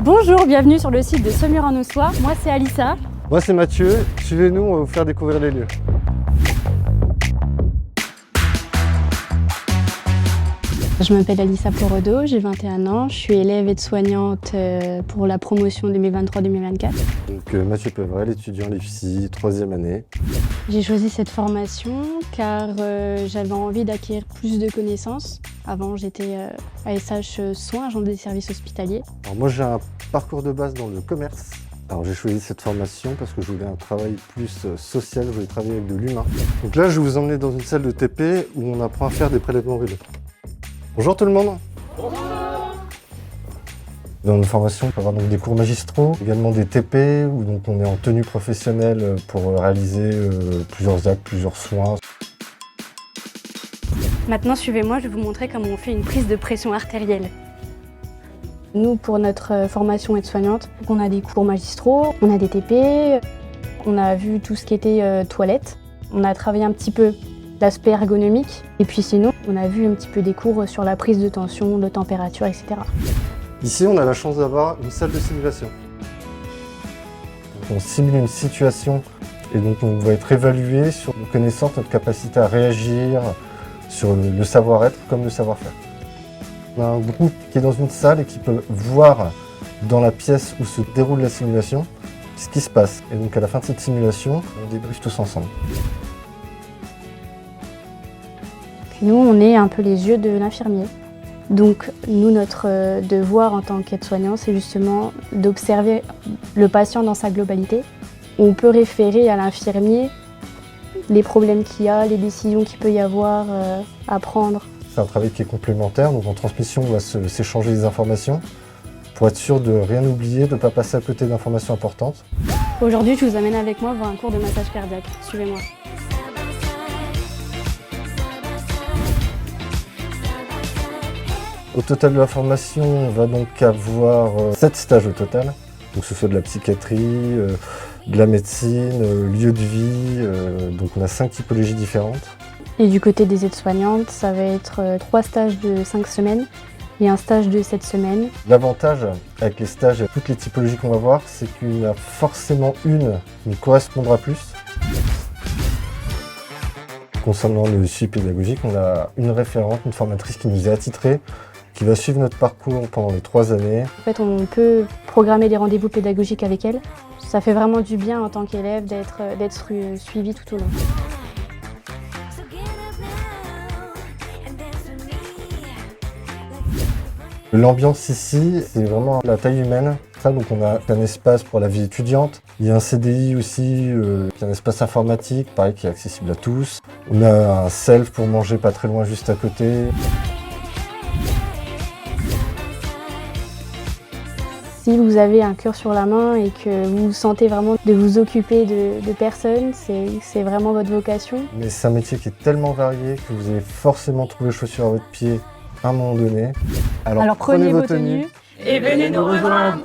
Bonjour, bienvenue sur le site de Saumur-en-Ossois. Moi c'est Alissa. Moi c'est Mathieu, suivez-nous, on va vous faire découvrir les lieux. Je m'appelle Alissa Porodo, j'ai 21 ans, je suis élève aide-soignante pour la promotion 2023-2024. Donc Mathieu Pevrel, étudiant l'IFSI, 3e année. J'ai choisi cette formation car j'avais envie d'acquérir plus de connaissances. Avant j'étais ASH soins, agent des services hospitaliers. Alors moi j'ai un parcours de base dans le commerce. Alors j'ai choisi cette formation parce que je voulais un travail plus social, je voulais travailler avec de l'humain. Donc là je vais vous emmener dans une salle de TP où on apprend à faire des prélèvements rudes. Bonjour tout le monde. Bonjour. Dans nos formations, on peut avoir donc des cours magistraux, également des TP, où donc on est en tenue professionnelle pour réaliser plusieurs actes, plusieurs soins. Maintenant suivez-moi, je vais vous montrer comment on fait une prise de pression artérielle. Nous, pour notre formation aide-soignante, on a des cours magistraux, on a des TP, on a vu tout ce qui était toilette, on a travaillé un petit peu l'aspect ergonomique, et puis sinon, on a vu un petit peu des cours sur la prise de tension, de température, etc. Ici, on a la chance d'avoir une salle de simulation. On simule une situation et donc on va être évalué sur nos connaissances, notre capacité à réagir, sur le savoir-être comme le savoir-faire. On a un groupe qui est dans une salle et qui peut voir dans la pièce où se déroule la simulation ce qui se passe. Et donc à la fin de cette simulation, on débriefe tous ensemble. Nous, on est un peu les yeux de l'infirmier. Donc nous, notre devoir en tant qu'aide-soignant, c'est justement d'observer le patient dans sa globalité. On peut référer à l'infirmier les problèmes qu'il y a, les décisions qu'il peut y avoir à prendre. C'est un travail qui est complémentaire, donc en transmission, on va s'échanger des informations pour être sûr de rien oublier, de ne pas passer à côté d'informations importantes. Aujourd'hui, je vous amène avec moi voir un cours de massage cardiaque. Suivez-moi. Au total de la formation, on va donc avoir 7 stages au total. Donc ce soit de la psychiatrie, de la médecine, lieu de vie, donc on a 5 typologies différentes. Et du côté des aides-soignantes, ça va être 3 stages de 5 semaines et un stage de 7 semaines. L'avantage avec les stages et toutes les typologies qu'on va voir, c'est qu'il y en a forcément une qui nous correspondra plus. Concernant le suivi pédagogique, on a une référente, une formatrice qui nous est attitrée, qui va suivre notre parcours pendant les 3 années. En fait, on peut programmer des rendez-vous pédagogiques avec elle. Ça fait vraiment du bien en tant qu'élève d'être suivi tout au long. L'ambiance ici, c'est vraiment la taille humaine. Donc on a un espace pour la vie étudiante. Il y a un CDI aussi, qui est un espace informatique, pareil, qui est accessible à tous. On a un self pour manger pas très loin, juste à côté. Si vous avez un cœur sur la main et que vous sentez vraiment de vous occuper de personnes, c'est vraiment votre vocation. Mais c'est un métier qui est tellement varié que vous allez forcément trouver chaussures à votre pied à un moment donné. Alors prenez vos tenues et venez nous rejoindre.